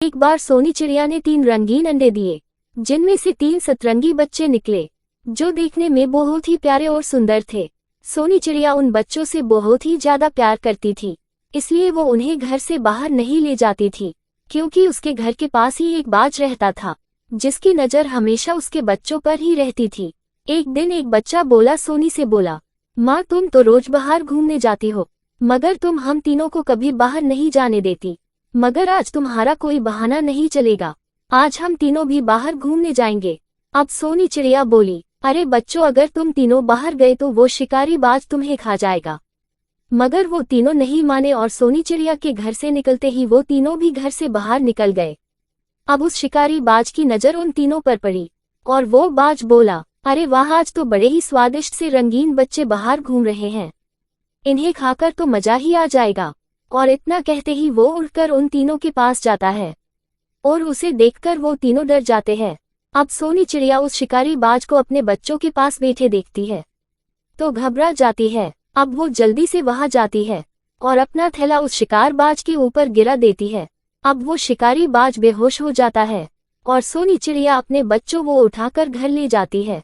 एक बार सोनी चिड़िया ने 3 रंगीन अंडे दिए, जिनमें से 3 सतरंगी बच्चे निकले, जो देखने में बहुत ही प्यारे और सुंदर थे। सोनी चिड़िया उन बच्चों से बहुत ही ज्यादा प्यार करती थी, इसलिए वो उन्हें घर से बाहर नहीं ले जाती थी, क्योंकि उसके घर के पास ही एक बाज रहता था, जिसकी नज़र हमेशा उसके बच्चों पर ही रहती थी। एक दिन एक बच्चा बोला, सोनी से बोला, माँ तुम तो रोज बाहर घूमने जाती हो, मगर तुम हम तीनों को कभी बाहर नहीं जाने देती। मगर आज तुम्हारा कोई बहाना नहीं चलेगा, आज हम तीनों भी बाहर घूमने जाएंगे। अब सोनी चिड़िया बोली, अरे बच्चों, अगर तुम तीनों बाहर गए तो वो शिकारी बाज तुम्हें खा जाएगा। मगर वो तीनों नहीं माने और सोनी चिड़िया के घर से निकलते ही वो तीनों भी घर से बाहर निकल गए। अब उस शिकारी बाज की नज़र उन तीनों पर पड़ी और वो बाज बोला, अरे वाह, आज तो बड़े ही स्वादिष्ट से रंगीन बच्चे बाहर घूम रहे हैं, इन्हें खाकर तो मजा ही आ जाएगा। और इतना कहते ही वो उड़कर उन तीनों के पास जाता है और उसे देखकर वो तीनों डर जाते हैं। अब सोनी चिड़िया उस शिकारी बाज को अपने बच्चों के पास बैठे देखती है तो घबरा जाती है। अब वो जल्दी से वहां जाती है और अपना थैला उस शिकार बाज के ऊपर गिरा देती है। अब वो शिकारी बाज बेहोश हो जाता है और सोनी चिड़िया अपने बच्चों को उठाकर घर ले जाती है।